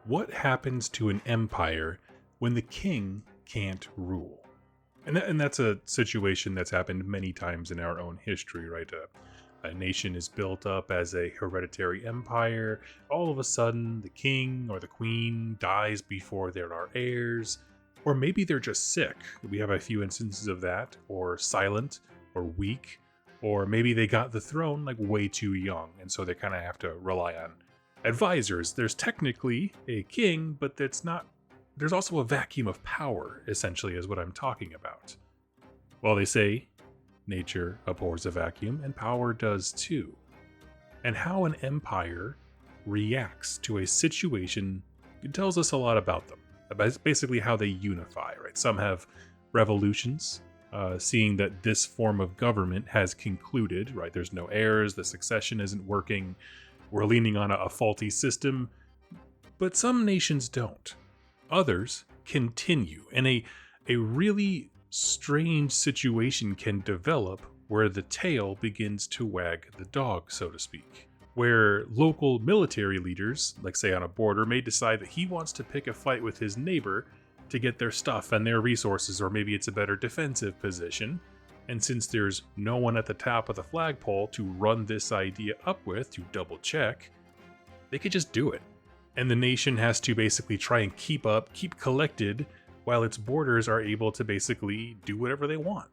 What happens to an empire when the king can't rule? And that's a situation that's happened many times in our own history, right? A nation is built up as a hereditary empire. All of a sudden, the king or the queen dies before there are heirs, or maybe they're just sick. We have a few instances of that, or silent, or weak, or maybe they got the throne like way too young, and so they kind of have to rely on advisors. There's technically a king, but that's not. There's also a vacuum of power, essentially, is what I'm talking about. Well, they say nature abhors a vacuum, and power does too. And how an empire reacts to a situation, it tells us a lot about them. Basically how they unify, right? Some have revolutions, seeing that this form of government has concluded, right? There's no heirs, the succession isn't working, we're leaning on a faulty system. But some nations don't. Others continue, and a really strange situation can develop where the tail begins to wag the dog, so to speak. Where local military leaders, like say on a border, may decide that he wants to pick a fight with his neighbor to get their stuff and their resources, or maybe it's a better defensive position. And since there's no one at the top of the flagpole to run this idea up with, to double check, they could just do it. And the nation has to basically try and keep collected, while its borders are able to basically do whatever they want.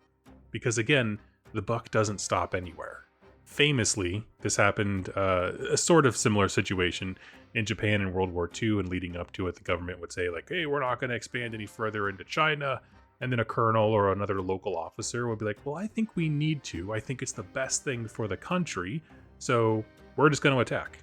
Because again, the buck doesn't stop anywhere. Famously, this happened, a sort of similar situation in Japan in World War II, and leading up to it, the government would say like, hey, we're not going to expand any further into China. And then a colonel or another local officer would be like, well, I think we need to. I think it's the best thing for the country. So we're just going to attack.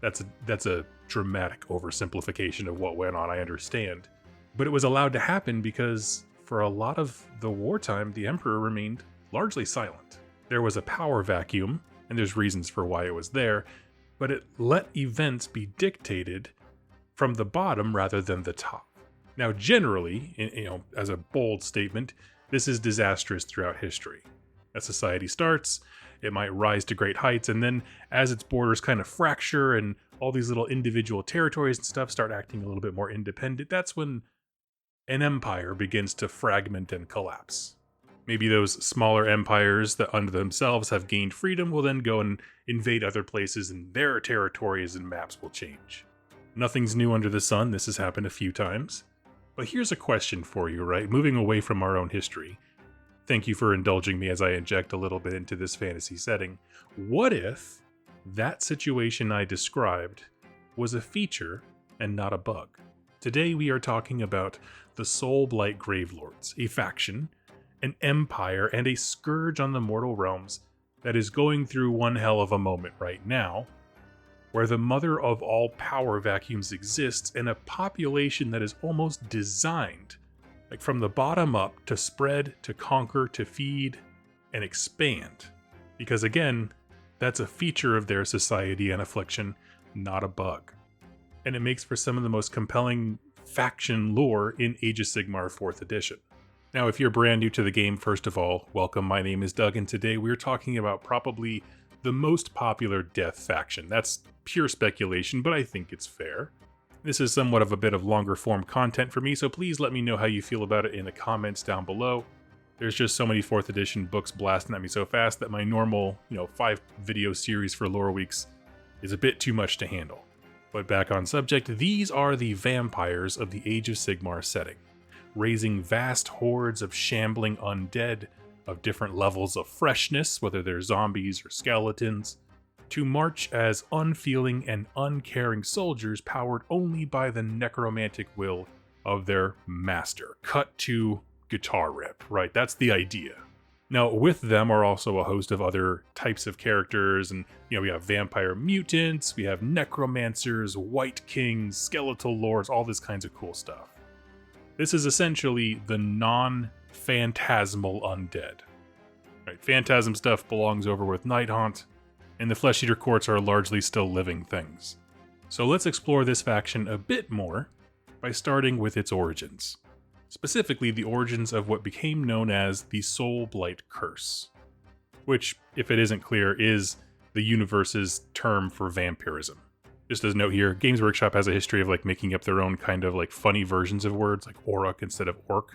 That's a dramatic oversimplification of what went on, I understand. But it was allowed to happen because for a lot of the wartime, the emperor remained largely silent. There was a power vacuum, and there's reasons for why it was there, but it let events be dictated from the bottom rather than the top. Now, generally, as a bold statement, this is disastrous throughout history. As society starts, it might rise to great heights, and then as its borders kind of fracture and all these little individual territories and stuff start acting a little bit more independent, that's when an empire begins to fragment and collapse. Maybe those smaller empires that under themselves have gained freedom will then go and invade other places, and their territories and maps will change. Nothing's new under the sun. This has happened a few times. But here's a question for you, right? Moving away from our own history. Thank you for indulging me as I inject a little bit into this fantasy setting. What if that situation I described was a feature and not a bug? Today we are talking about the Soulblight Gravelords, a faction, an empire, and a scourge on the mortal realms that is going through one hell of a moment right now, where the mother of all power vacuums exists, and a population that is almost designed, like from the bottom up, to spread, to conquer, to feed, and expand. Because again, that's a feature of their society and affliction, not a bug. And it makes for some of the most compelling faction lore in Age of Sigmar 4th edition. Now, if you're brand new to the game, first of all, welcome. My name is Doug, and today we're talking about probably the most popular death faction. That's pure speculation, but I think it's fair. This is somewhat of a bit of longer form content for me, so please let me know how you feel about it in the comments down below. There's just so many 4th edition books blasting at me so fast that my normal, 5 video series for lore weeks is a bit too much to handle. But back on subject, these are the vampires of the Age of Sigmar setting, raising vast hordes of shambling undead of different levels of freshness, whether they're zombies or skeletons, to march as unfeeling and uncaring soldiers powered only by the necromantic will of their master. Cut to guitar rip, right? That's the idea. Now, with them are also a host of other types of characters, and we have vampire mutants, we have necromancers, white kings, skeletal lords, all this kinds of cool stuff. This is essentially the non-phantasmal undead. Right, phantasm stuff belongs over with Nighthaunt, and the Flesh Eater courts are largely still living things. So let's explore this faction a bit more by starting with its origins. Specifically, the origins of what became known as the Soulblight Curse, which, if it isn't clear, is the universe's term for vampirism. Just as a note here, Games Workshop has a history of like making up their own kind of like funny versions of words, like Orc instead of Orc.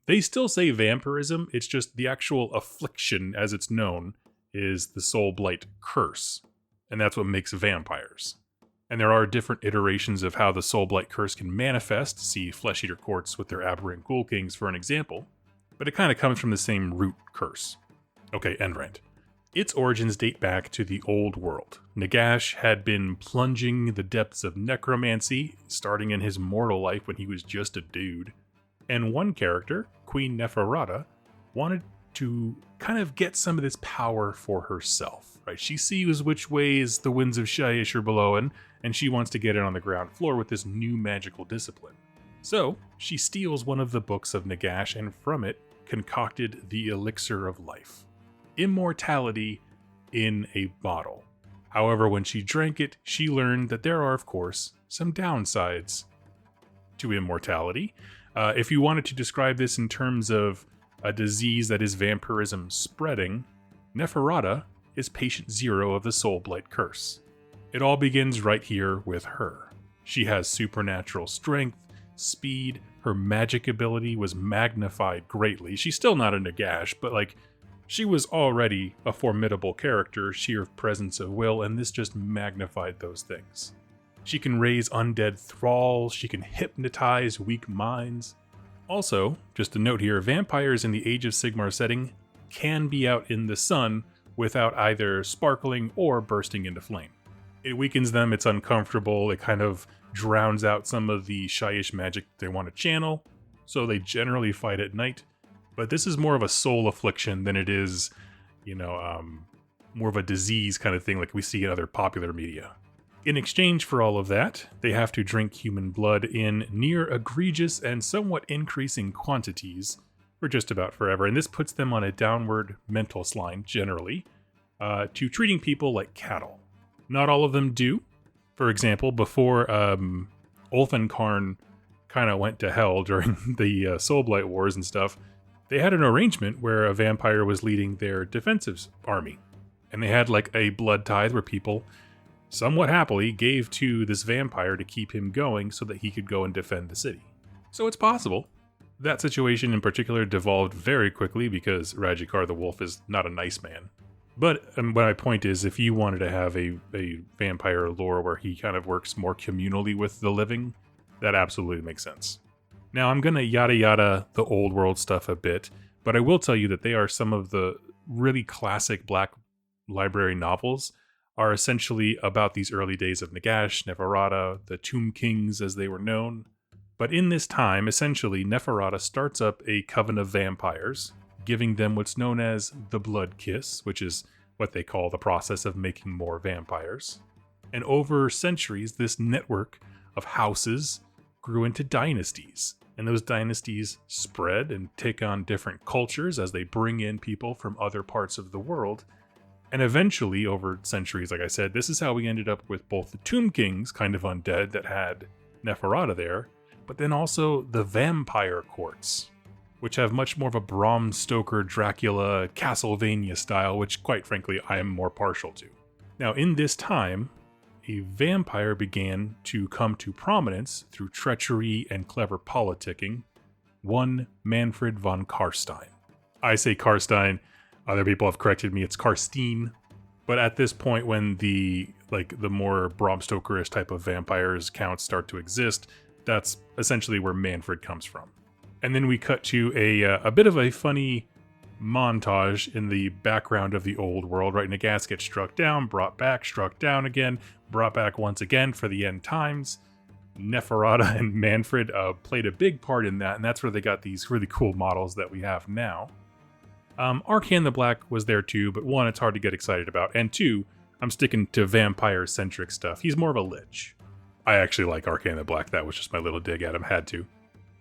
They still say vampirism. It's just the actual affliction, as it's known, is the Soulblight curse, and that's what makes vampires. And there are different iterations of how the Soulblight curse can manifest. See Flesh Eater Courts with their Aberrant Ghoul Kings for an example. But it kind of comes from the same root curse. Okay, end rant. Its origins date back to the old world. Nagash had been plunging the depths of necromancy, starting in his mortal life when he was just a dude. And one character, Queen Neferata, wanted to kind of get some of this power for herself. Right? She sees which ways the winds of Shyish are blowing, and she wants to get it on the ground floor with this new magical discipline. So, she steals one of the books of Nagash and from it concocted the elixir of life. Immortality in a bottle. However, when she drank it, she learned that there are, of course, some downsides to immortality. If you wanted to describe this in terms of a disease that is vampirism spreading, Neferata is patient zero of the Soulblight curse. It all begins right here with her. She has supernatural strength, speed, her magic ability was magnified greatly. She's still not a Nagash, but like, she was already a formidable character, sheer presence of will, and this just magnified those things. She can raise undead thralls, she can hypnotize weak minds. Also, just a note here, vampires in the Age of Sigmar setting can be out in the sun without either sparkling or bursting into flame. It weakens them, it's uncomfortable, it kind of drowns out some of the Shyish magic they want to channel, so they generally fight at night. But this is more of a soul affliction than it is, more of a disease kind of thing like we see in other popular media. In exchange for all of that, they have to drink human blood in near egregious and somewhat increasing quantities for just about forever, and this puts them on a downward mental slide, generally, to treating people like cattle. Not all of them do. For example, before Ulfenkarn kind of went to hell during the Soulblight Wars and stuff, they had an arrangement where a vampire was leading their defensive army. And they had like a blood tithe where people, somewhat happily, gave to this vampire to keep him going so that he could go and defend the city. So it's possible. That situation in particular devolved very quickly because Rajikar the Wolf is not a nice man. But my point is, if you wanted to have a vampire lore where he kind of works more communally with the living, that absolutely makes sense. Now, I'm going to yada yada the old world stuff a bit, but I will tell you that they are some of the really classic Black Library novels are essentially about these early days of Nagash, Neferata, the Tomb Kings as they were known. But in this time, essentially, Neferata starts up a coven of vampires, giving them what's known as the Blood Kiss, which is what they call the process of making more vampires. And over centuries, this network of houses grew into dynasties. And those dynasties spread and take on different cultures as they bring in people from other parts of the world. And eventually, over centuries, like I said, this is how we ended up with both the Tomb Kings, kind of undead, that had Neferata there, but then also the vampire courts, which have much more of a Bram Stoker, Dracula, Castlevania style, which quite frankly I am more partial to. Now in this time, a vampire began to come to prominence through treachery and clever politicking, one Manfred von Karstein. I say Karstein, other people have corrected me, it's Karstein. But at this point when the more Bram Stoker-ish type of vampires counts start to exist, that's essentially where Manfred comes from. And then we cut to a bit of a funny montage in the background of the old world, right? Nagash gets struck down, brought back, struck down again, brought back once again for the end times. Neferata and Manfred played a big part in that, and that's where they got these really cool models that we have now. Arcan the Black was there too, but one, it's hard to get excited about, and two, I'm sticking to vampire-centric stuff. He's more of a lich. I actually like Arcan the Black, that was just my little dig at him, had to.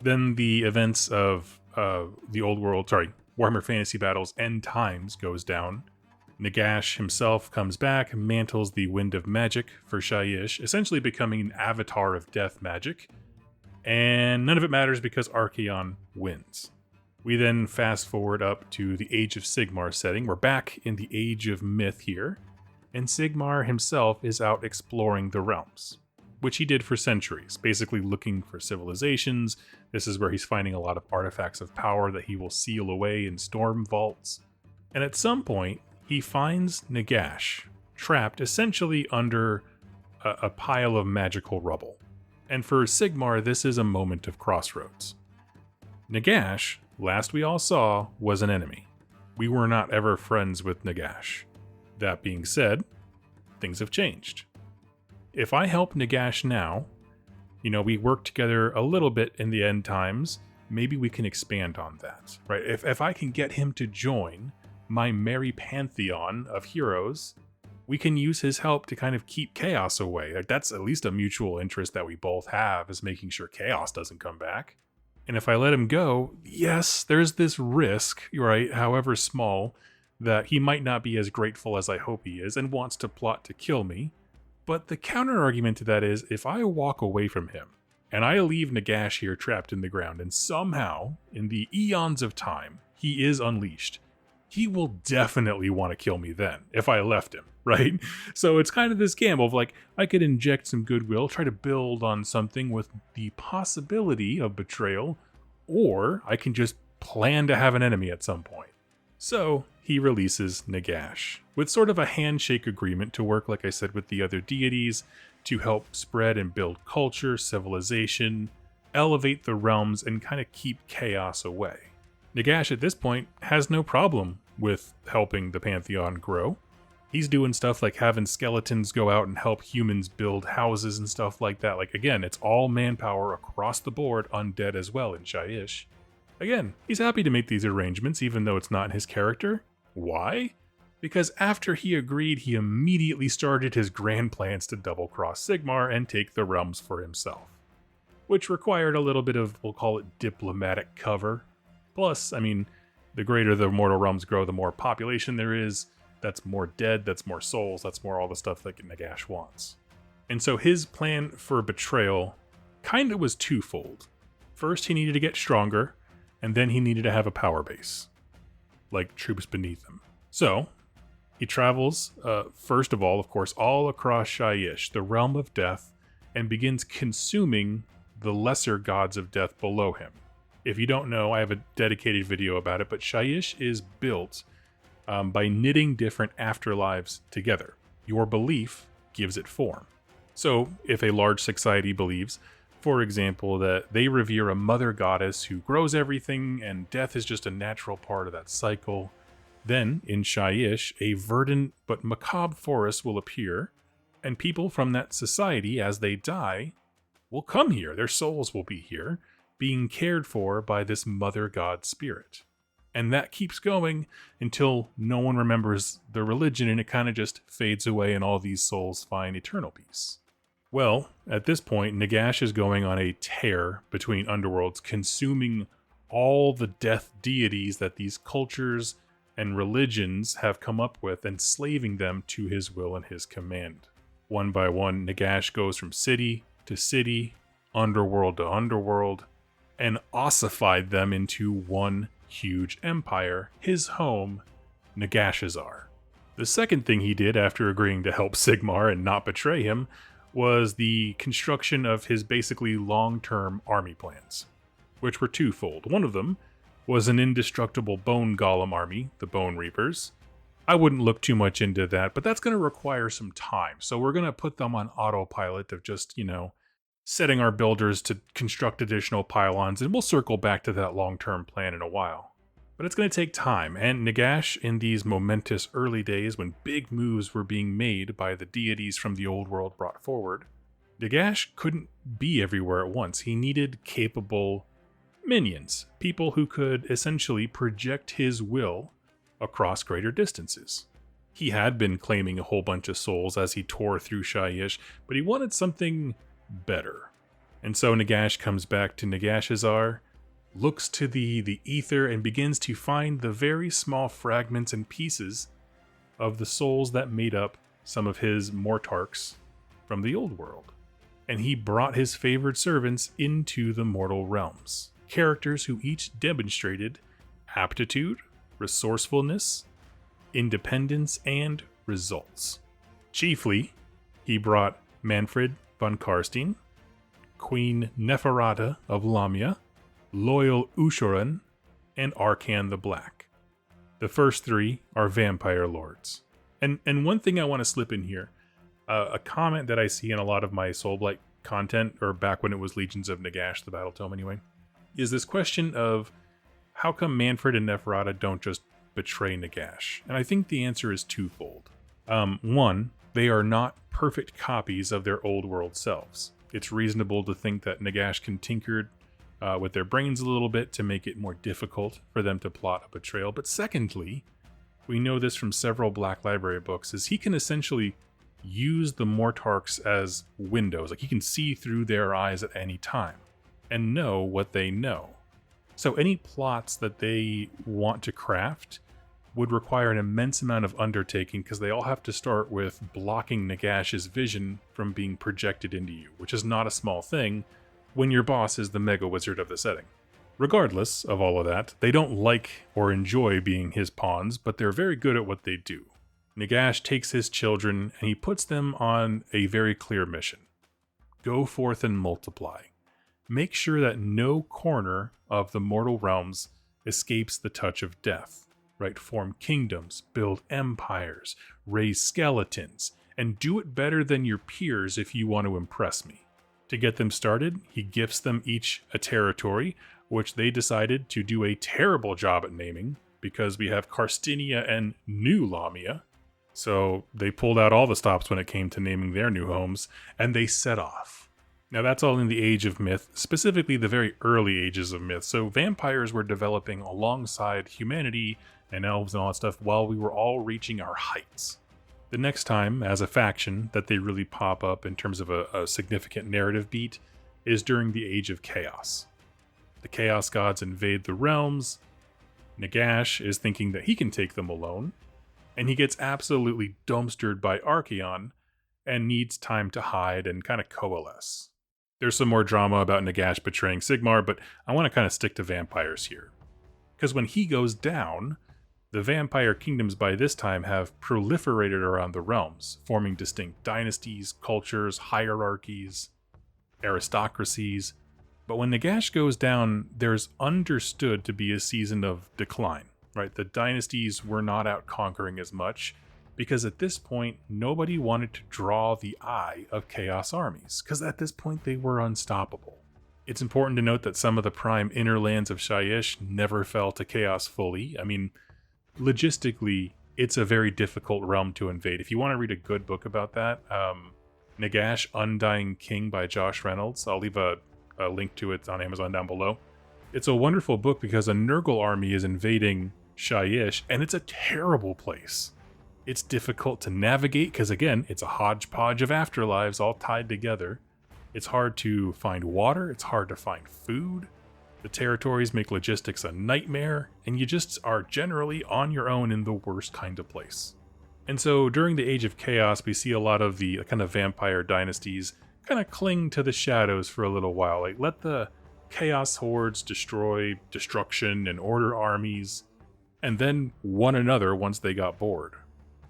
Then the events of the old world, Warhammer Fantasy Battles End Times goes down. Nagash himself comes back, mantles the Wind of Magic for Shyish, essentially becoming an avatar of death magic. And none of it matters because Archaon wins. We then fast forward up to the Age of Sigmar setting. We're back in the Age of Myth here. and Sigmar himself is out exploring the realms, which he did for centuries, basically looking for civilizations. This is where he's finding a lot of artifacts of power that he will seal away in storm vaults. And at some point, he finds Nagash, trapped essentially under a pile of magical rubble. And for Sigmar, this is a moment of crossroads. Nagash, last we all saw, was an enemy. We were not ever friends with Nagash. That being said, things have changed. If I help Nagash now, we work together a little bit in the end times, maybe we can expand on that, right? If I can get him to join my merry pantheon of heroes, we can use his help to kind of keep chaos away. Like, that's at least a mutual interest that we both have, is making sure chaos doesn't come back. And if I let him go, yes, there's this risk, right, however small, that he might not be as grateful as I hope he is and wants to plot to kill me. But the counter argument to that is, if I walk away from him and I leave Nagash here trapped in the ground, and somehow, in the eons of time, he is unleashed, he will definitely want to kill me then, if I left him, right? So it's kind of this gamble of like, I could inject some goodwill, try to build on something with the possibility of betrayal, or I can just plan to have an enemy at some point. So he releases Nagash, with sort of a handshake agreement to work, like I said, with the other deities, to help spread and build culture, civilization, elevate the realms, and kind of keep chaos away. Nagash at this point has no problem with helping the Pantheon grow. He's doing stuff like having skeletons go out and help humans build houses and stuff like that. Like, again, it's all manpower across the board, undead as well in Shyish. Again, he's happy to make these arrangements even though it's not in his character. Why? Because after he agreed, he immediately started his grand plans to double-cross Sigmar and take the realms for himself, which required a little bit of, we'll call it, diplomatic cover. Plus, the greater the mortal realms grow, the more population there is. That's more dead, that's more souls, that's more all the stuff that Nagash wants. And so his plan for betrayal kind of was twofold. First, he needed to get stronger, and then he needed to have a power base, like troops beneath him. So he travels, first of all course, all across Shyish, the realm of death, and begins consuming the lesser gods of death below him. If you don't know, I have a dedicated video about it, but Shyish is built by knitting different afterlives together. Your belief gives it form. So if a large society believes, for example, that they revere a mother goddess who grows everything and death is just a natural part of that cycle, then in Shyish, a verdant but macabre forest will appear, and people from that society, as they die, will come here. Their souls will be here, being cared for by this mother god spirit. And that keeps going until no one remembers the religion and it kind of just fades away and all these souls find eternal peace. Well, at this point, Nagash is going on a tear between underworlds, consuming all the death deities that these cultures and religions have come up with, enslaving them to his will and his command. One by one, Nagash goes from city to city, underworld to underworld, and ossified them into one huge empire, his home, Nagashazar. The second thing he did after agreeing to help Sigmar and not betray him was the construction of his basically long-term army plans, which were twofold. One of them was an indestructible bone golem army, the Bone Reapers. I wouldn't look too much into that, but that's going to require some time. So we're going to put them on autopilot of just, setting our builders to construct additional pylons, and we'll circle back to that long-term plan in a while. But it's going to take time, and Nagash, in these momentous early days when big moves were being made by the deities from the old world brought forward, Nagash couldn't be everywhere at once. He needed capable minions, people who could essentially project his will across greater distances. He had been claiming a whole bunch of souls as he tore through Shyish, but he wanted something better. And so Nagash comes back to Nagashazar, looks to the ether, and begins to find the very small fragments and pieces of the souls that made up some of his mortarchs from the old world. And he brought his favored servants into the mortal realms, characters who each demonstrated aptitude, resourcefulness, independence, and results. Chiefly, he brought Manfred von Karstein, Queen Neferata of Lamia, Loyal Ushoran, and Arkan the Black. The first three are vampire lords. And one thing I want to slip in here, a comment that I see in a lot of my Soulblight content, or back when it was Legions of Nagash, the battle tome anyway, is this question of how come Manfred and Neferata don't just betray Nagash? And I think the answer is twofold. One, they are not perfect copies of their old world selves. It's reasonable to think that Nagash can tinker with their brains a little bit to make it more difficult for them to plot a betrayal. But secondly, we know this from several Black Library books, is he can essentially use the Mortarchs as windows. Like, he can see through their eyes at any time and know what they know. So any plots that they want to craft would require an immense amount of undertaking, because they all have to start with blocking Nagash's vision from being projected into you, which is not a small thing when your boss is the mega wizard of the setting. Regardless of all of that, they don't like or enjoy being his pawns, but they're very good at what they do. Nagash takes his children and he puts them on a very clear mission. Go forth and multiply. Make sure that no corner of the mortal realms escapes the touch of death. Right? Form kingdoms, build empires, raise skeletons, and do it better than your peers if you want to impress me. To get them started, he gifts them each a territory, which they decided to do a terrible job at naming, because we have Karstinia and New Lamia. So they pulled out all the stops when it came to naming their new homes, and they set off. Now that's all in the Age of Myth, specifically the very early ages of myth. So vampires were developing alongside humanity and elves and all that stuff while we were all reaching our heights. The next time, as a faction, that they really pop up in terms of a significant narrative beat is during the Age of Chaos. The Chaos Gods invade the realms. Nagash is thinking that he can take them alone, and he gets absolutely dumpstered by Archaon and needs time to hide and kind of coalesce. There's some more drama about Nagash betraying Sigmar, but I want to kind of stick to vampires here. Because when he goes down, the vampire kingdoms by this time have proliferated around the realms, forming distinct dynasties, cultures, hierarchies, aristocracies. But when Nagash goes down, there's understood to be a season of decline, right? The dynasties were not out conquering as much, because at this point, nobody wanted to draw the eye of Chaos armies, because at this point they were unstoppable. It's important to note that some of the prime inner lands of Shyish never fell to Chaos fully. I mean, logistically, it's a very difficult realm to invade. If you want to read a good book about that, Nagash Undying King by Josh Reynolds, I'll leave a link to it on Amazon down below. It's a wonderful book because a Nurgle army is invading Shyish, and it's a terrible place. It's difficult to navigate because, again, it's a hodgepodge of afterlives all tied together. It's hard to find water. It's hard to find food. The territories make logistics a nightmare, and you just are generally on your own in the worst kind of place. And so during the Age of Chaos, we see a lot of the kind of vampire dynasties kind of cling to the shadows for a little while. Like, let the Chaos hordes destroy destruction and order armies, and then one another once they got bored.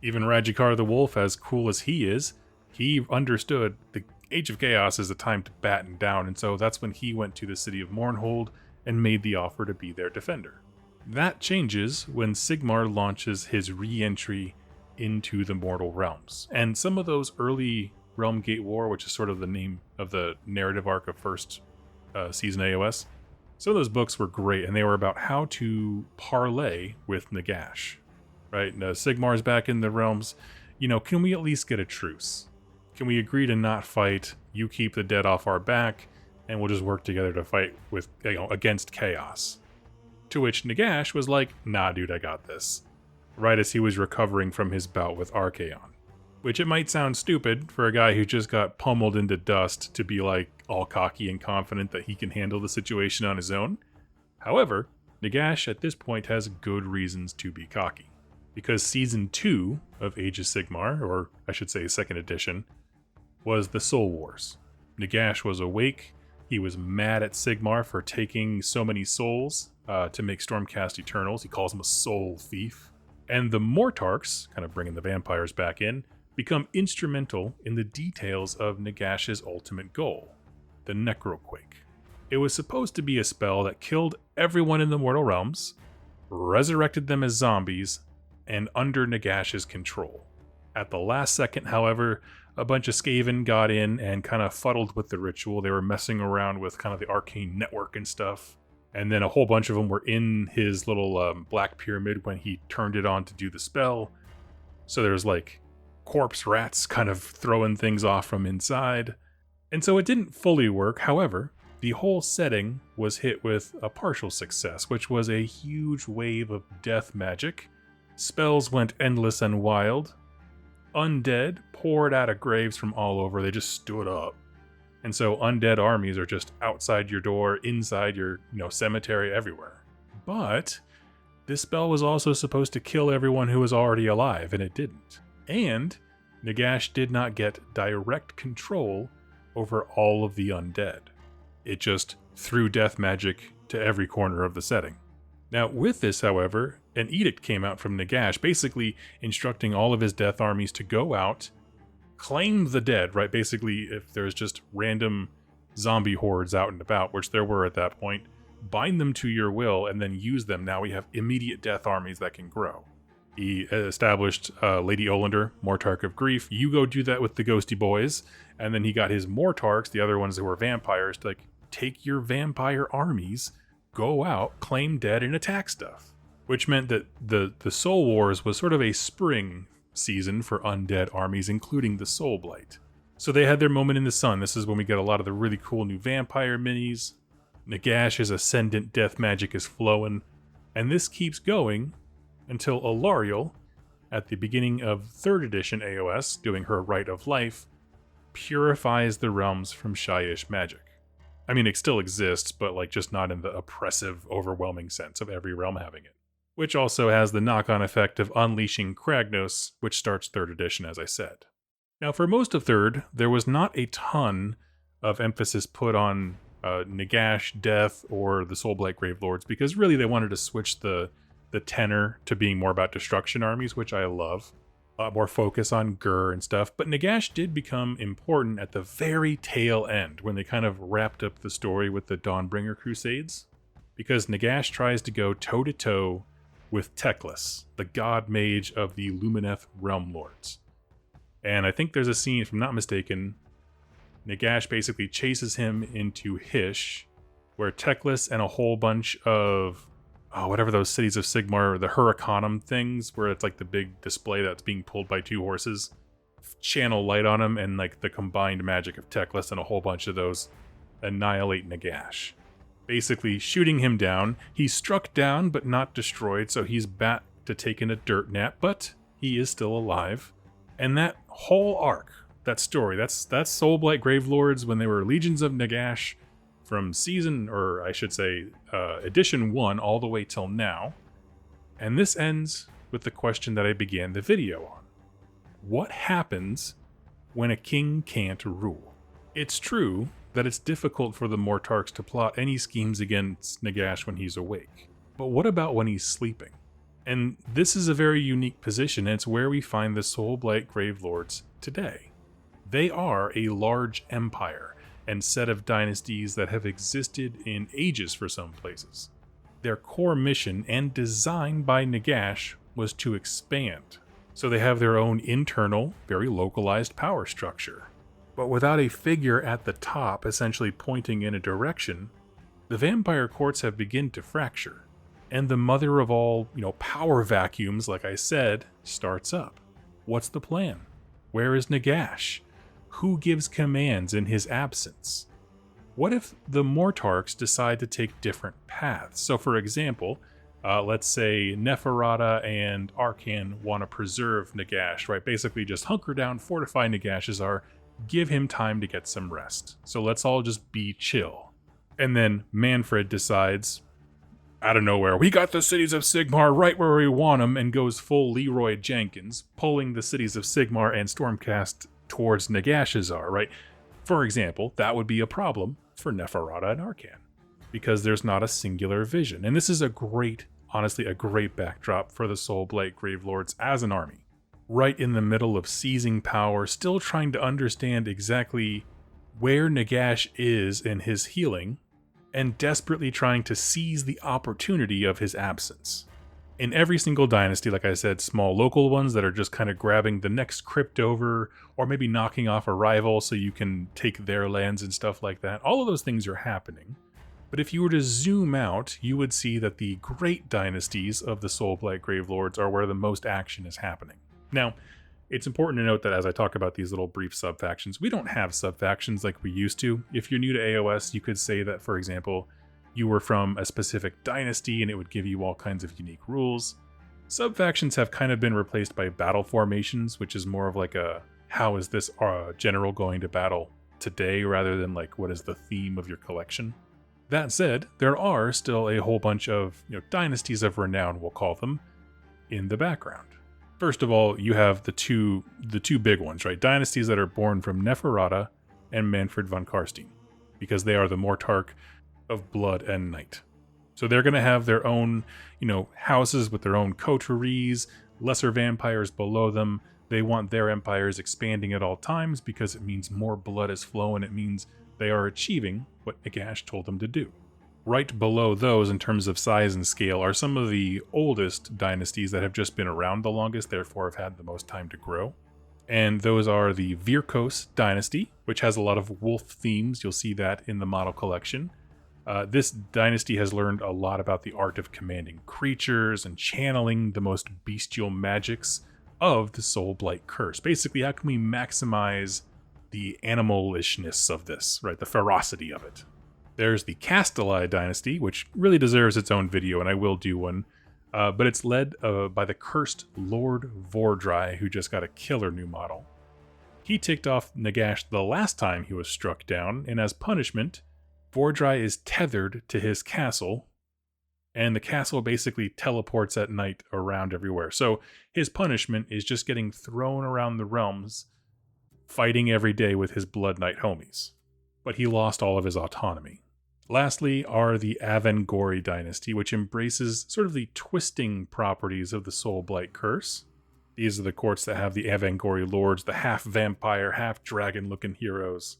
Even Rajikar the Wolf, as cool as he is, he understood the Age of Chaos is a time to batten down, and so that's when he went to the city of Mournhold and made the offer to be their defender. That changes when Sigmar launches his re-entry into the mortal realms. And some of those early Realm Gate War, which is sort of the name of the narrative arc of first season AOS, some of those books were great, and they were about how to parlay with Nagash. Right? Now, Sigmar's back in the realms. You know, can we at least get a truce? Can we agree to not fight? You keep the dead off our back, and we'll just work together to fight with, against chaos. To which Nagash was like, nah, dude, I got this. Right as he was recovering from his bout with Archaon. Which it might sound stupid for a guy who just got pummeled into dust to be like all cocky and confident that he can handle the situation on his own. However, Nagash at this point has good reasons to be cocky. Because Season 2 of Age of Sigmar, or I should say 2nd edition, was the Soul Wars. Nagash was awake. He was mad at Sigmar for taking so many souls to make Stormcast Eternals. He calls him a soul thief. And the Mortarchs, kind of bringing the vampires back in, become instrumental in the details of Nagash's ultimate goal, the Necroquake. It was supposed to be a spell that killed everyone in the mortal realms, resurrected them as zombies, and under Nagash's control. At the last second, however, a bunch of Skaven got in and kind of fuddled with the ritual. They were messing around with kind of the arcane network and stuff. And then a whole bunch of them were in his little black pyramid when he turned it on to do the spell. So there's like corpse rats kind of throwing things off from inside. And so it didn't fully work. However, the whole setting was hit with a partial success, which was a huge wave of death magic. Spells went endless and wild. Undead poured out of graves from all over. They just stood up. And so undead armies are just outside your door, inside your, cemetery, everywhere. But this spell was also supposed to kill everyone who was already alive, and it didn't. And Nagash did not get direct control over all of the undead. It just threw death magic to every corner of the setting. Now, with this, however, an edict came out from Nagash, basically instructing all of his death armies to go out, claim the dead, right? Basically, if there's just random zombie hordes out and about, which there were at that point, bind them to your will and then use them. Now we have immediate death armies that can grow. He established Lady Olander, Mortarch of Grief. You go do that with the Ghosty Boys. And then he got his Mortarchs, the other ones that were vampires, to take your vampire armies, go out, claim dead, and attack stuff. Which meant that the Soul Wars was sort of a spring season for undead armies, including the Soulblight. So they had their moment in the sun. This is when we get a lot of the really cool new vampire minis. Nagash's ascendant death magic is flowing. And this keeps going until Alariel, at the beginning of 3rd edition AOS, doing her Rite of Life, purifies the realms from Shyish magic. I mean, it still exists, but just not in the oppressive, overwhelming sense of every realm having it. Which also has the knock-on effect of unleashing Kragnos, which starts 3rd edition, as I said. Now, for most of 3rd, there was not a ton of emphasis put on Nagash, Death, or the Soulblight Gravelords, because really they wanted to switch the tenor to being more about destruction armies, which I love. A lot more focus on Gur and stuff, but Nagash did become important at the very tail end, when they kind of wrapped up the story with the Dawnbringer Crusades, because Nagash tries to go toe-to-toe with Teclis, the god mage of the Lumineth Realm Lords. And I think there's a scene, if I'm not mistaken, Nagash basically chases him into Hish, where Teclis and a whole bunch of whatever those cities of Sigmar, the Huracanum things, where it's like the big display that's being pulled by 2 horses, channel light on him, and the combined magic of Teclis and a whole bunch of those annihilate Nagash. Basically shooting him down. He's struck down but not destroyed, so he's back to taking a dirt nap, but he is still alive. And that whole arc, that story, that's Soulblight Gravelords when they were Legions of Nagash, from season, or I should say, edition 1 all the way till now. And this ends with the question that I began the video on. What happens when a king can't rule? It's true that it's difficult for the Mortarchs to plot any schemes against Nagash when he's awake. But what about when he's sleeping? And this is a very unique position, and it's where we find the Soulblight Gravelords today. They are a large empire and set of dynasties that have existed in ages for some places. Their core mission and design by Nagash was to expand, so they have their own internal, very localized power structure. But without a figure at the top essentially pointing in a direction, the vampire courts have begun to fracture, and the mother of all, power vacuums, like I said, starts up. What's the plan? Where is Nagash? Who gives commands in his absence? What if the Mortarchs decide to take different paths? So for example, let's say Neferata and Arcan want to preserve Nagash, right? Basically just hunker down, fortify Nagash's give him time to get some rest. So let's all just be chill. And then Manfred decides, out of nowhere, we got the cities of Sigmar right where we want them, and goes full Leroy Jenkins, pulling the cities of Sigmar and Stormcast towards Nagashazar, right? For example, that would be a problem for Neferata and Arcan, because there's not a singular vision. And this is honestly a great backdrop for the Soulblight Gravelords as an army. right in the middle of seizing power, still trying to understand exactly where Nagash is in his healing, and desperately trying to seize the opportunity of his absence. In every single dynasty, like I said, small local ones that are just kind of grabbing the next crypt over, or maybe knocking off a rival so you can take their lands and stuff like that. All of those things are happening. But if you were to zoom out, you would see that the great dynasties of the Soulblight Gravelords are where the most action is happening. Now, it's important to note that as I talk about these little brief sub-factions, we don't have sub-factions like we used to. If you're new to AOS, you could say that, for example, you were from a specific dynasty and it would give you all kinds of unique rules. Sub-factions have kind of been replaced by battle formations, which is more of like a, how is this general going to battle today, rather than like, what is the theme of your collection? That said, there are still a whole bunch of dynasties of renown, we'll call them, in the background. First of all, you have the two big ones, right? Dynasties that are born from Neferata and Manfred von Karstein, because they are the Mortarch of blood and night. So they're going to have their own, houses with their own coteries, lesser vampires below them. They want their empires expanding at all times because it means more blood is flowing. It means they are achieving what Nagash told them to do. Right below those, in terms of size and scale, are some of the oldest dynasties that have just been around the longest, therefore have had the most time to grow. And those are the Virkos dynasty, which has a lot of wolf themes. You'll see that in the model collection. This dynasty has learned a lot about the art of commanding creatures and channeling the most bestial magics of the Soulblight curse. Basically, how can we maximize the animalishness of this, right? The ferocity of it. There's the Castelli dynasty, which really deserves its own video, and I will do one. But it's led by the cursed Lord Vordry, who just got a killer new model. He ticked off Nagash the last time he was struck down, and as punishment, Vordry is tethered to his castle, and the castle basically teleports at night around everywhere. So his punishment is just getting thrown around the realms, fighting every day with his Blood Knight homies. But he lost all of his autonomy. Lastly are the Avangori dynasty, which embraces sort of the twisting properties of the Soulblight curse. These are the courts that have the Avangori lords, the half-vampire, half-dragon-looking heroes.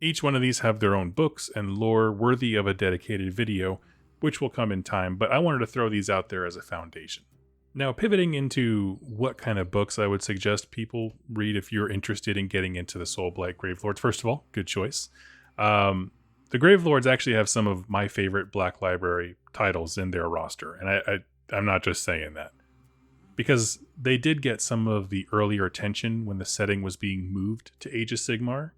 Each one of these have their own books and lore worthy of a dedicated video, which will come in time, but I wanted to throw these out there as a foundation. Now, pivoting into what kind of books I would suggest people read if you're interested in getting into the Soulblight Gravelords. First of all, good choice. The Gravelords actually have some of my favorite Black Library titles in their roster, and I'm not just saying that. Because they did get some of the earlier attention when the setting was being moved to Age of Sigmar.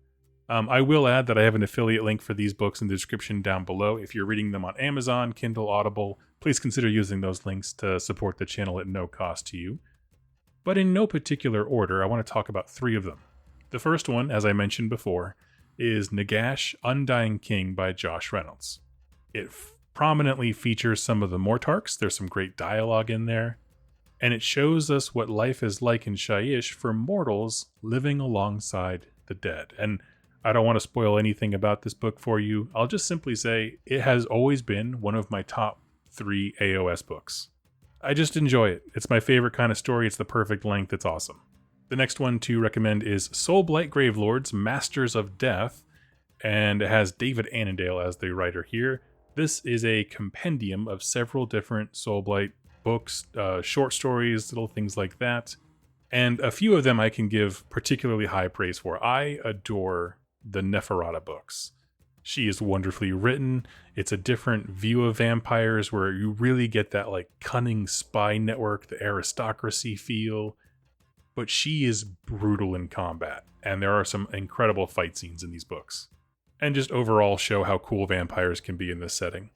I will add that I have an affiliate link for these books in the description down below. If you're reading them on Amazon, Kindle, Audible, please consider using those links to support the channel at no cost to you. But in no particular order, I want to talk about 3 of them. The first one, as I mentioned before, is Nagash, Undying King by Josh Reynolds. It prominently features some of the Mortarchs. There's some great dialogue in there. And it shows us what life is like in Shyish for mortals living alongside the dead. And I don't want to spoil anything about this book for you. I'll just simply say it has always been one of my top 3 AOS books. I just enjoy it. It's my favorite kind of story. It's the perfect length. It's awesome. The next one to recommend is Soulblight Gravelords, Masters of Death, and it has David Annandale as the writer here. This is a compendium of several different Soulblight books, short stories, little things like that. And a few of them I can give particularly high praise for. I adore the Neferata books. She is wonderfully written. It's a different view of vampires where you really get that like cunning spy network, the aristocracy feel. But she is brutal in combat, and there are some incredible fight scenes in these books. And just overall show how cool vampires can be in this setting.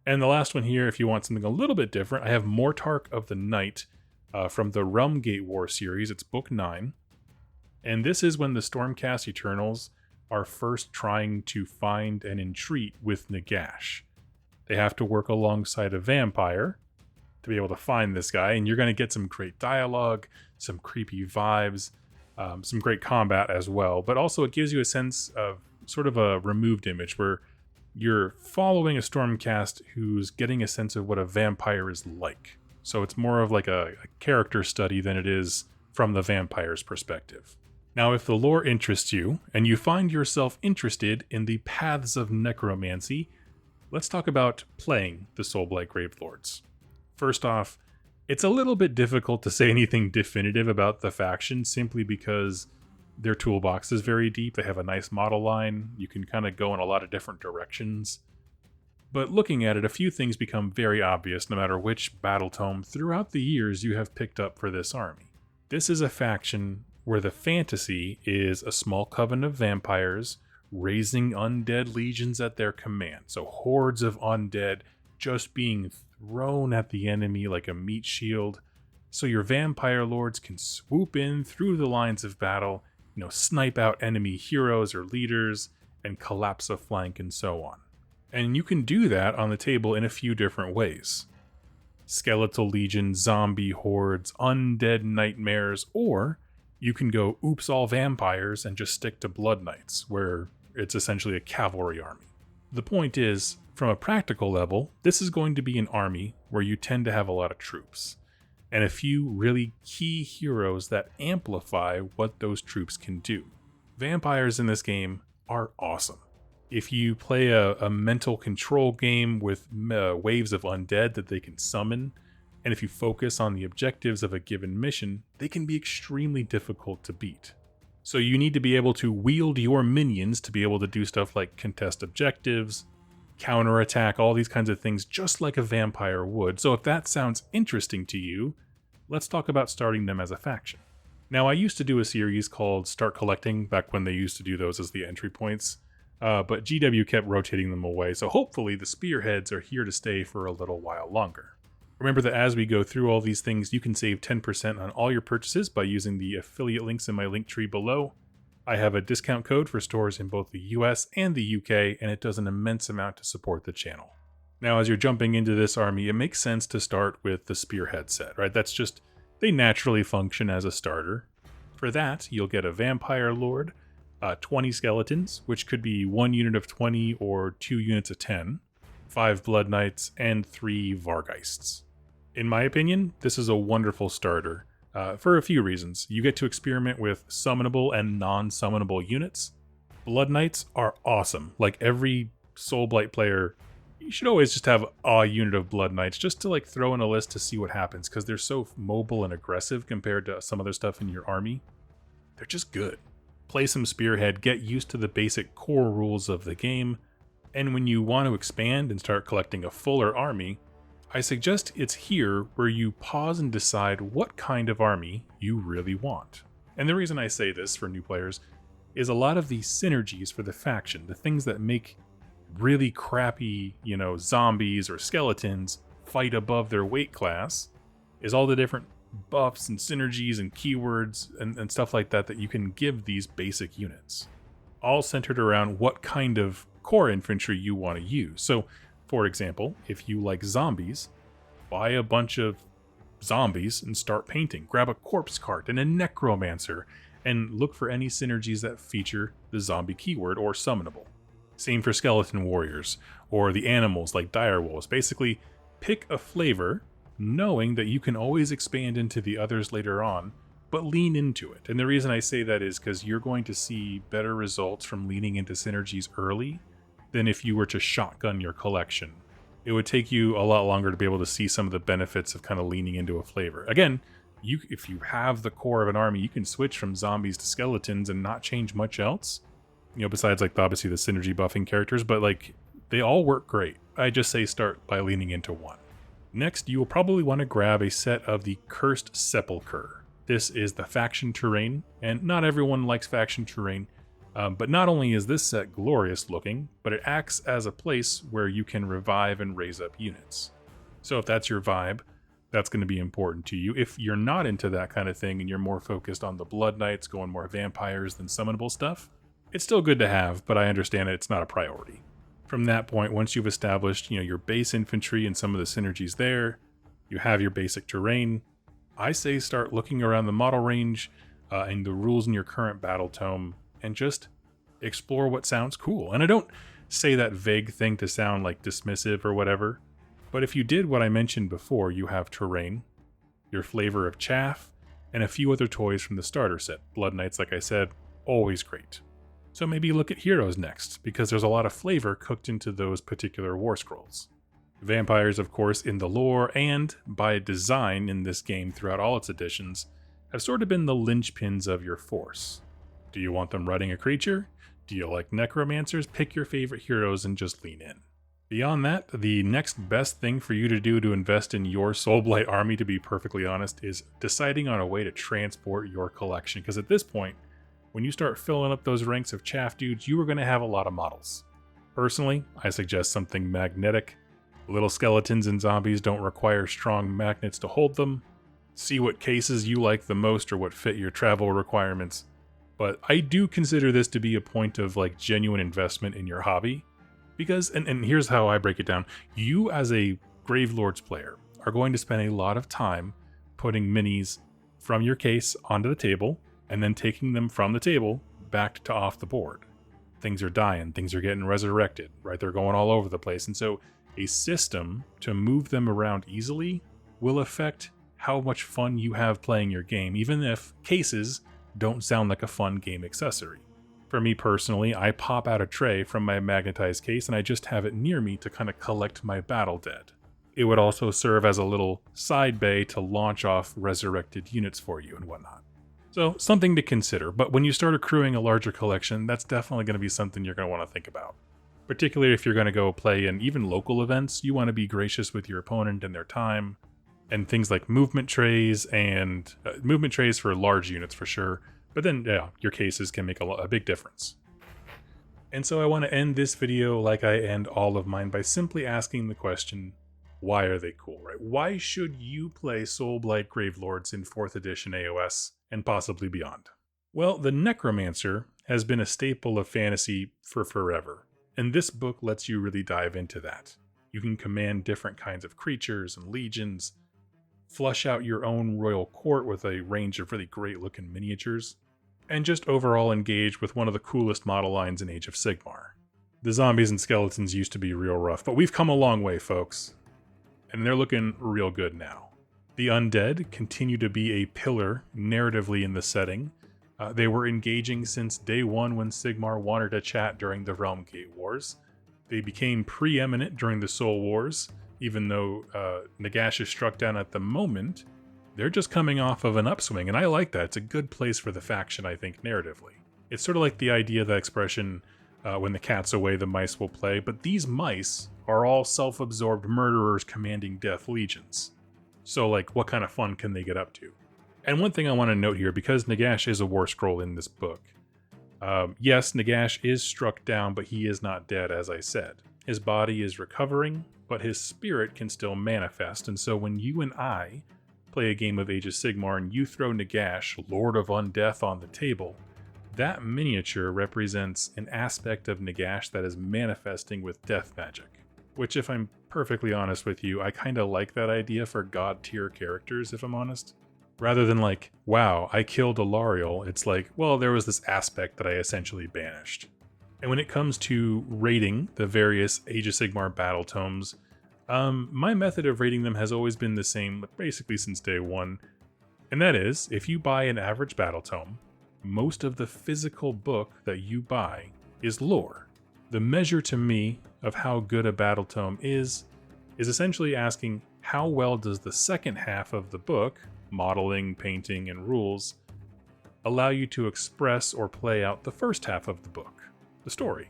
And the last one here, if you want something a little bit different, I have Mortarch of the Night from the Realmgate War series. It's book 9. And this is when the Stormcast Eternals are first trying to find and entreat with Nagash. They have to work alongside a vampire to be able to find this guy, and you're going to get some great dialogue, some creepy vibes, some great combat as well, but also it gives you a sense of sort of a removed image where you're following a Stormcast who's getting a sense of what a vampire is like. So it's more of like a character study than it is from the vampire's perspective. Now, if the lore interests you, and you find yourself interested in the paths of necromancy, let's talk about playing the Soulblight Gravelords. First off, it's a little bit difficult to say anything definitive about the faction simply because their toolbox is very deep. They have a nice model line. You can kind of go in a lot of different directions. But looking at it, a few things become very obvious no matter which battle tome throughout the years you have picked up for this army. This is a faction where the fantasy is a small coven of vampires raising undead legions at their command. So hordes of undead just being thrown at the enemy like a meat shield. So your vampire lords can swoop in through the lines of battle, snipe out enemy heroes or leaders, and collapse a flank and so on. And you can do that on the table in a few different ways. Skeletal legion, zombie hordes, undead nightmares, or you can go oops all vampires and just stick to blood knights, where it's essentially a cavalry army. The point is, from a practical level, this is going to be an army where you tend to have a lot of troops, and a few really key heroes that amplify what those troops can do. Vampires in this game are awesome. If you play a mental control game with waves of undead that they can summon, and if you focus on the objectives of a given mission, they can be extremely difficult to beat. So you need to be able to wield your minions to be able to do stuff like contest objectives, counterattack, all these kinds of things, just like a vampire would. So if that sounds interesting to you, let's talk about starting them as a faction. Now, I used to do a series called Start Collecting, back when they used to do those as the entry points, but GW kept rotating them away, so hopefully the spearheads are here to stay for a little while longer. Remember that as we go through all these things, you can save 10% on all your purchases by using the affiliate links in my link tree below. I have a discount code for stores in both the US and the UK, and it does an immense amount to support the channel. Now, as you're jumping into this army, it makes sense to start with the spearhead set, right? That's just, they naturally function as a starter. For that, you'll get a vampire lord, 20 skeletons, which could be 1 unit of 20 or 2 units of 10, 5 blood knights, and 3 vargheists. In my opinion, this is a wonderful starter for a few reasons. You get to experiment with summonable and non-summonable units. Blood knights are awesome. Like every Soulblight player, you should always just have a unit of blood knights just to throw in a list to see what happens, because they're so mobile and aggressive compared to some other stuff in your army. They're just good. Play some spearhead, get used to the basic core rules of the game, and when you want to expand and start collecting a fuller army, I suggest it's here where you pause and decide what kind of army you really want. And the reason I say this for new players is a lot of the synergies for the faction, the things that make really crappy, zombies or skeletons fight above their weight class, is all the different buffs and synergies and keywords and stuff like that that you can give these basic units, all centered around what kind of core infantry you want to use. So, for example, if you like zombies, buy a bunch of zombies and start painting. Grab a corpse cart and a necromancer, and look for any synergies that feature the zombie keyword or summonable. Same for skeleton warriors, or the animals like direwolves. Basically, pick a flavor, knowing that you can always expand into the others later on, but lean into it. And the reason I say that is because you're going to see better results from leaning into synergies early than if you were to shotgun your collection. It would take you a lot longer to be able to see some of the benefits of kind of leaning into a flavor. Again, if you have the core of an army, you can switch from zombies to skeletons and not change much else. Besides obviously the synergy buffing characters, but they all work great. I just say start by leaning into one. Next, you will probably want to grab a set of the Cursed Sepulchre. This is the faction terrain, and not everyone likes faction terrain, but not only is this set glorious looking, but it acts as a place where you can revive and raise up units. So if that's your vibe, that's going to be important to you. If you're not into that kind of thing and you're more focused on the Blood Knights, going more vampires than summonable stuff, it's still good to have, but I understand it's not a priority. From that point, once you've established, your base infantry and some of the synergies there, you have your basic terrain, I say start looking around the model range and the rules in your current battle tome and just explore what sounds cool. And I don't say that vague thing to sound dismissive or whatever, but if you did what I mentioned before, you have terrain, your flavor of chaff, and a few other toys from the starter set. Blood Knights, like I said, always great. So maybe look at Heroes next, because there's a lot of flavor cooked into those particular war scrolls. Vampires, of course, in the lore and by design in this game throughout all its editions, have sort of been the linchpins of your force. Do you want them riding a creature? Do you like necromancers? Pick your favorite heroes and just lean in. Beyond that, the next best thing for you to do to invest in your Soulblight army, to be perfectly honest, is deciding on a way to transport your collection, because at this point, when you start filling up those ranks of chaff dudes, you are going to have a lot of models. Personally, I suggest something magnetic. Little skeletons and zombies don't require strong magnets to hold them. See what cases you like the most or what fit your travel requirements. But I do consider this to be a point of like genuine investment in your hobby. Because, and here's how I break it down. You as a Gravelords player are going to spend a lot of time putting minis from your case onto the table and then taking them from the table back to off the board. Things are dying, things are getting resurrected, right? They're going all over the place. And so a system to move them around easily will affect how much fun you have playing your game, even if cases don't sound like a fun game accessory. For me personally, I pop out a tray from my magnetized case and I just have it near me to kind of collect my battle dead. It would also serve as a little side bay to launch off resurrected units for you and whatnot. So something to consider, but when you start accruing a larger collection, that's definitely going to be something you're going to want to think about. Particularly if you're going to go play in even local events, you want to be gracious with your opponent and their time, and things like movement trays and movement trays for large units for sure. But then, yeah, your cases can make a big difference. And so I want to end this video like I end all of mine by simply asking the question, why are they cool, right? Why should you play Soulblight Gravelords in 4th edition AOS and possibly beyond? Well, the Necromancer has been a staple of fantasy for forever, and this book lets you really dive into that. You can command different kinds of creatures and legions, flush out your own royal court with a range of really great looking miniatures, and just overall engage with one of the coolest model lines in Age of Sigmar. The zombies and skeletons used to be real rough, but we've come a long way, folks. And they're looking real good now. The undead continue to be a pillar narratively in the setting. They were engaging since day one when Sigmar wanted to chat during the Realm Gate Wars. They became preeminent during the Soul Wars, even though Nagash is struck down at the moment. They're just coming off of an upswing, and I like that. It's a good place for the faction, I think, narratively. It's sort of like the idea, the expression, when the cat's away, the mice will play, but these mice are all self-absorbed murderers commanding death legions. So, like, what kind of fun can they get up to? And one thing I want to note here, because Nagash is a war scroll in this book, yes, Nagash is struck down, but he is not dead, as I said. His body is recovering, but his spirit can still manifest, and so when you and I play a game of Age of Sigmar and you throw Nagash, Lord of Undeath, on the table, that miniature represents an aspect of Nagash that is manifesting with death magic. Which, if I'm perfectly honest with you, I kind of like that idea for god tier characters, if I'm honest. Rather than like, wow, I killed Alariel, it's like, well, there was this aspect that I essentially banished. And when it comes to rating the various Age of Sigmar battle tomes, my method of rating them has always been the same, basically since day one. And that is, if you buy an average battle tome, most of the physical book that you buy is lore. The measure to me of how good a battle tome is essentially asking how well does the second half of the book, modeling, painting, and rules, allow you to express or play out the first half of the book, the story.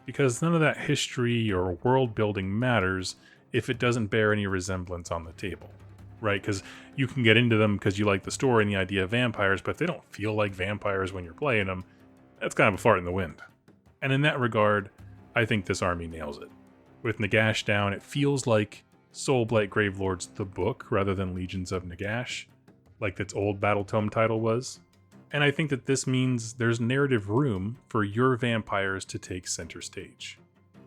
Because none of that history or world building matters if it doesn't bear any resemblance on the table, right? Because you can get into them because you like the story and the idea of vampires, but if they don't feel like vampires when you're playing them, that's kind of a fart in the wind. And in that regard, I think this army nails it. With Nagash down, it feels like Soulblight Gravelords the book rather than Legions of Nagash, like its old battle tome title was. And I think that this means there's narrative room for your vampires to take center stage.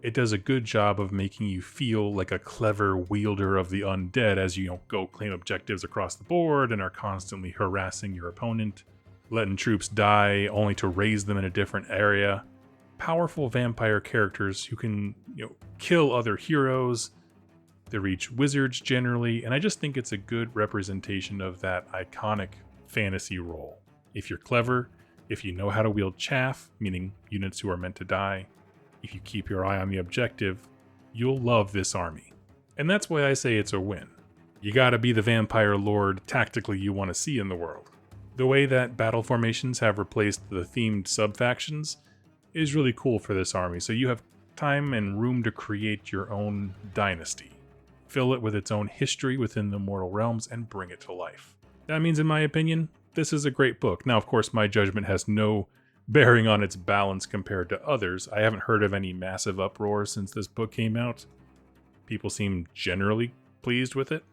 It does a good job of making you feel like a clever wielder of the undead as you go claim objectives across the board and are constantly harassing your opponent, letting troops die only to raise them in a different area. Powerful vampire characters who can, kill other heroes. They reach wizards generally, and I just think it's a good representation of that iconic fantasy role. If you're clever, if you know how to wield chaff, meaning units who are meant to die, if you keep your eye on the objective, you'll love this army. And that's why I say it's a win. You gotta be the vampire lord tactically you want to see in the world. The way that battle formations have replaced the themed sub-factions is really cool for this army, so you have time and room to create your own dynasty. Fill it with its own history within the mortal realms and bring it to life. That means, in my opinion, this is a great book. Now, of course, my judgment has no bearing on its balance compared to others. I haven't heard of any massive uproar since this book came out. People seem generally pleased with it,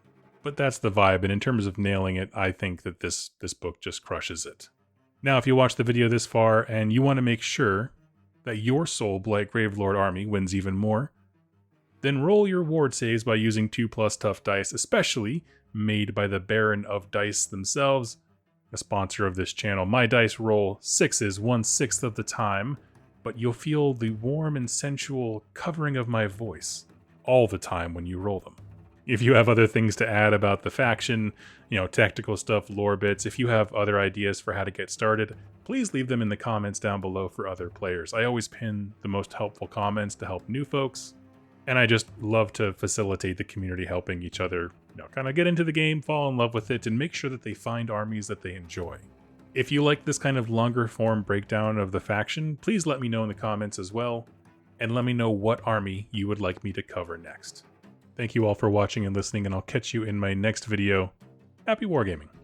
but that's the vibe, and in terms of nailing it, I think that this book just crushes it. Now, if you watch the video this far and you want to make sure that your Soulblight Gravelord army wins even more, then roll your ward saves by using 2+ tough dice, especially made by the Baron of Dice themselves, a sponsor of this channel. My dice roll 6s 1/6 of the time, but you'll feel the warm and sensual covering of my voice all the time when you roll them. If you have other things to add about the faction, tactical stuff, lore bits, if you have other ideas for how to get started, please leave them in the comments down below for other players. I always pin the most helpful comments to help new folks, and I just love to facilitate the community helping each other, kind of get into the game, fall in love with it, and make sure that they find armies that they enjoy. If you like this kind of longer form breakdown of the faction, please let me know in the comments as well, and let me know what army you would like me to cover next. Thank you all for watching and listening, and I'll catch you in my next video. Happy wargaming!